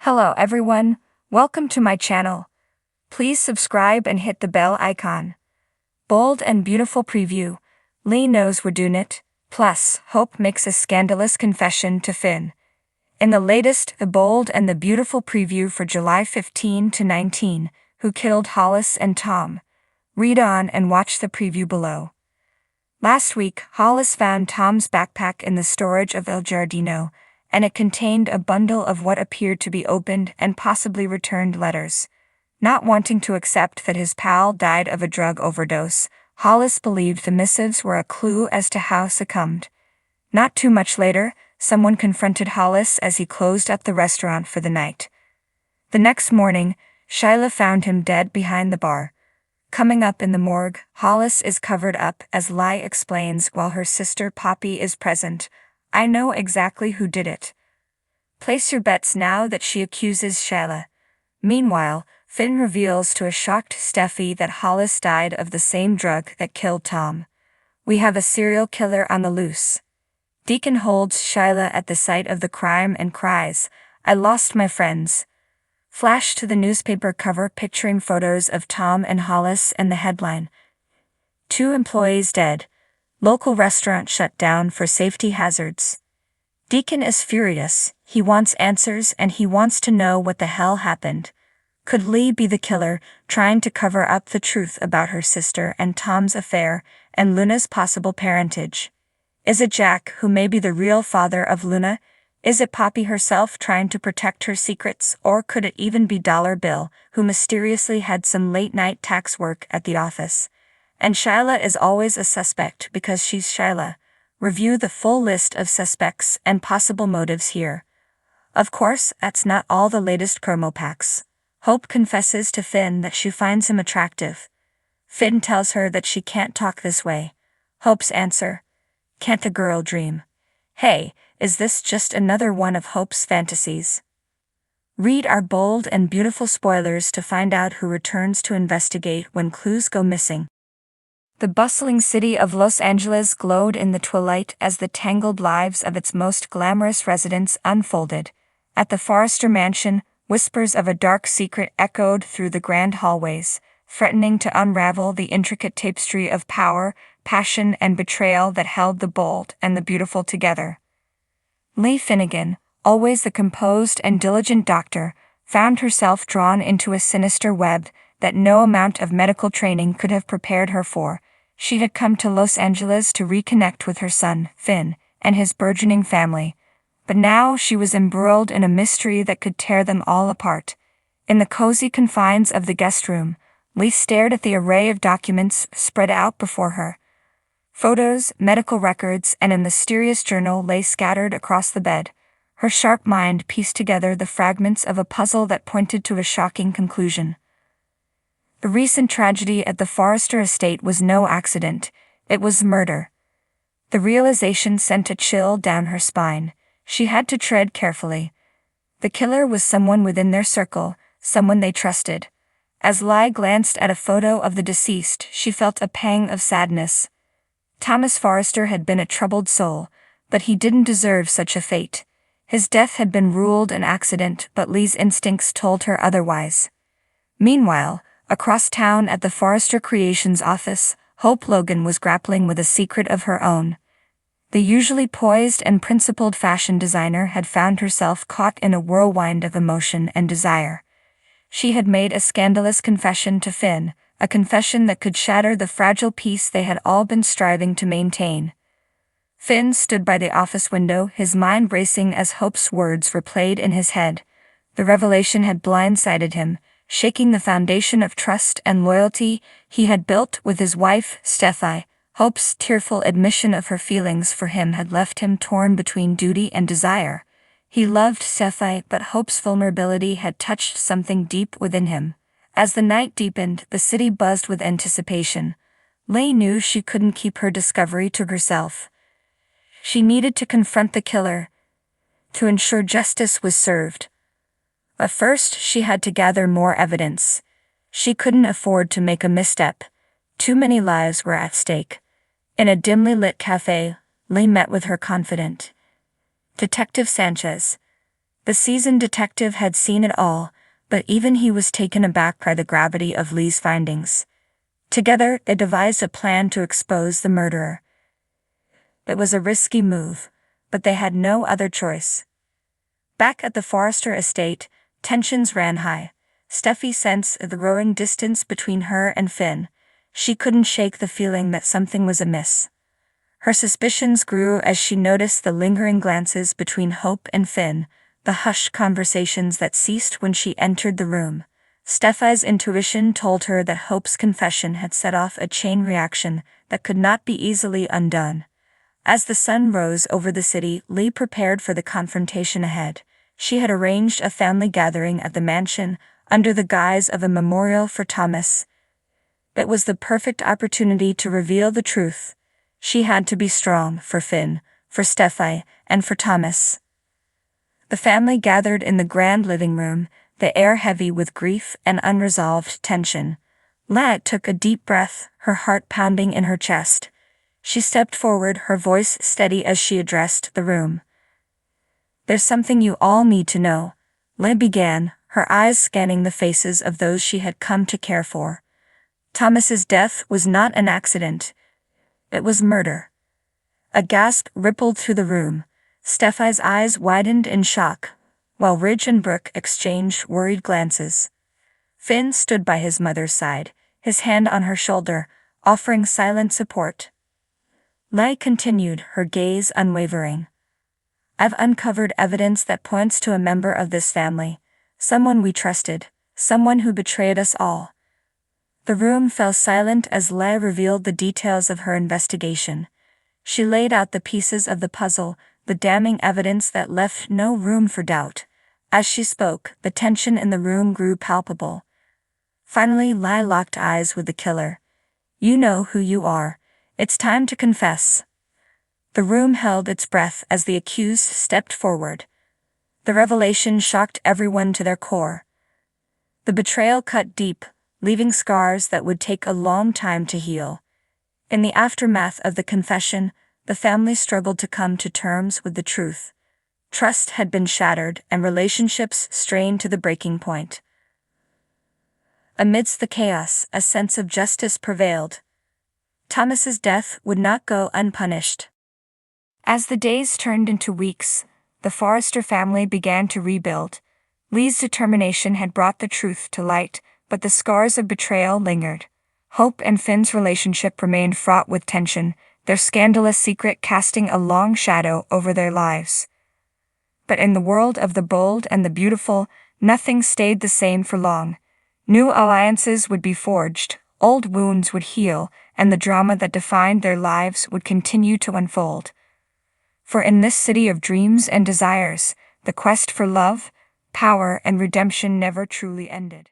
Hello everyone, welcome to my channel. Please subscribe and hit the bell icon. Bold and beautiful preview. Lee knows we're doing it. Plus, Hope makes a scandalous confession to Finn. In the latest, the bold and the beautiful preview for July 15 to 19, Who Killed Hollis and Tom? Read on and watch the preview below. Last week, Hollis found Tom's backpack in the storage of El Giardino, and it contained a bundle of what appeared to be opened and possibly returned letters. Not wanting to accept that his pal died of a drug overdose, Hollis believed the missives were a clue as to how succumbed. Not too much later, someone confronted Hollis as he closed up the restaurant for the night. The next morning, Shyla found him dead behind the bar. Coming up in the morgue, Hollis is covered up as Lai explains while her sister Poppy is present. I know exactly who did it. Place your bets now that she accuses Shyla. Meanwhile, Finn reveals to a shocked Steffi that Hollis died of the same drug that killed Tom. We have a serial killer on the loose. Deacon holds Shyla at the site of the crime and cries, "I lost my friends." Flash to the newspaper cover picturing photos of Tom and Hollis and the headline, "2 employees dead. Local restaurant shut down for safety hazards." Deacon is furious. He wants answers and he wants to know what the hell happened. Could Lee be the killer, trying to cover up the truth about her sister and Tom's affair, and Luna's possible parentage? Is it Jack, who may be the real father of Luna? Is it Poppy herself trying to protect her secrets, or could it even be Dollar Bill, who mysteriously had some late-night tax work at the office? And Shyla is always a suspect because she's Shyla. Review the full list of suspects and possible motives here. Of course, that's not all the latest promo packs. Hope confesses to Finn that she finds him attractive. Finn tells her that she can't talk this way. Hope's answer, "Can't a girl dream?" Hey, is this just another one of Hope's fantasies? Read our bold and beautiful spoilers to find out who returns to investigate when clues go missing. The bustling city of Los Angeles glowed in the twilight as the tangled lives of its most glamorous residents unfolded. At the Forrester mansion, whispers of a dark secret echoed through the grand hallways, threatening to unravel the intricate tapestry of power, passion, and betrayal that held the bold and the beautiful together. Lee Finnegan, always the composed and diligent doctor, found herself drawn into a sinister web that no amount of medical training could have prepared her for. She had come to Los Angeles to reconnect with her son, Finn, and his burgeoning family. But now she was embroiled in a mystery that could tear them all apart. In the cozy confines of the guest room, Lee stared at the array of documents spread out before her. Photos, medical records, and a mysterious journal lay scattered across the bed. Her sharp mind pieced together the fragments of a puzzle that pointed to a shocking conclusion. The recent tragedy at the Forrester estate was no accident, it was murder. The realization sent a chill down her spine. She had to tread carefully. The killer was someone within their circle, someone they trusted. As Lai glanced at a photo of the deceased, she felt a pang of sadness. Thomas Forrester had been a troubled soul, but he didn't deserve such a fate. His death had been ruled an accident, but Lee's instincts told her otherwise. Meanwhile, across town at the Forrester Creations office, Hope Logan was grappling with a secret of her own. The usually poised and principled fashion designer had found herself caught in a whirlwind of emotion and desire. She had made a scandalous confession to Finn, a confession that could shatter the fragile peace they had all been striving to maintain. Finn stood by the office window, his mind racing as Hope's words replayed in his head. The revelation had blindsided him, shaking the foundation of trust and loyalty he had built with his wife, Steffi. Hope's tearful admission of her feelings for him had left him torn between duty and desire. He loved Steffi, but Hope's vulnerability had touched something deep within him. As the night deepened, the city buzzed with anticipation. Leigh knew she couldn't keep her discovery to herself. She needed to confront the killer, to ensure justice was served. But first, she had to gather more evidence. She couldn't afford to make a misstep. Too many lives were at stake. In a dimly lit cafe, Leigh met with her confidant, Detective Sanchez. The seasoned detective had seen it all, but even he was taken aback by the gravity of Lee's findings. Together, they devised a plan to expose the murderer. It was a risky move, but they had no other choice. Back at the Forrester estate, tensions ran high. Steffi sensed the growing distance between her and Finn. She couldn't shake the feeling that something was amiss. Her suspicions grew as she noticed the lingering glances between Hope and Finn, the hushed conversations that ceased when she entered the room. Steffi's intuition told her that Hope's confession had set off a chain reaction that could not be easily undone. As the sun rose over the city, Lee prepared for the confrontation ahead. She had arranged a family gathering at the mansion, under the guise of a memorial for Thomas. It was the perfect opportunity to reveal the truth. She had to be strong for Finn, for Steffi, and for Thomas. The family gathered in the grand living room, the air heavy with grief and unresolved tension. Lat took a deep breath, her heart pounding in her chest. She stepped forward, her voice steady as she addressed the room. "There's something you all need to know," Lee began, her eyes scanning the faces of those she had come to care for. Thomas's death was not an accident. It was murder. A gasp rippled through the room. Steffi's eyes widened in shock, while Ridge and Brooke exchanged worried glances. Finn stood by his mother's side, his hand on her shoulder, offering silent support. Lee continued, her gaze unwavering. "I've uncovered evidence that points to a member of this family, someone we trusted, someone who betrayed us all." The room fell silent as Lee revealed the details of her investigation. She laid out the pieces of the puzzle, the damning evidence that left no room for doubt. As she spoke, the tension in the room grew palpable. Finally, Lee locked eyes with the killer. "You know who you are. It's time to confess." The room held its breath as the accused stepped forward. The revelation shocked everyone to their core. The betrayal cut deep, leaving scars that would take a long time to heal. In the aftermath of the confession, the family struggled to come to terms with the truth. Trust had been shattered and relationships strained to the breaking point. Amidst the chaos, a sense of justice prevailed. Thomas's death would not go unpunished. As the days turned into weeks, the Forrester family began to rebuild. Lee's determination had brought the truth to light, but the scars of betrayal lingered. Hope and Finn's relationship remained fraught with tension, their scandalous secret casting a long shadow over their lives. But in the world of the bold and the beautiful, nothing stayed the same for long. New alliances would be forged, old wounds would heal, and the drama that defined their lives would continue to unfold. For in this city of dreams and desires, the quest for love, power, and redemption never truly ended.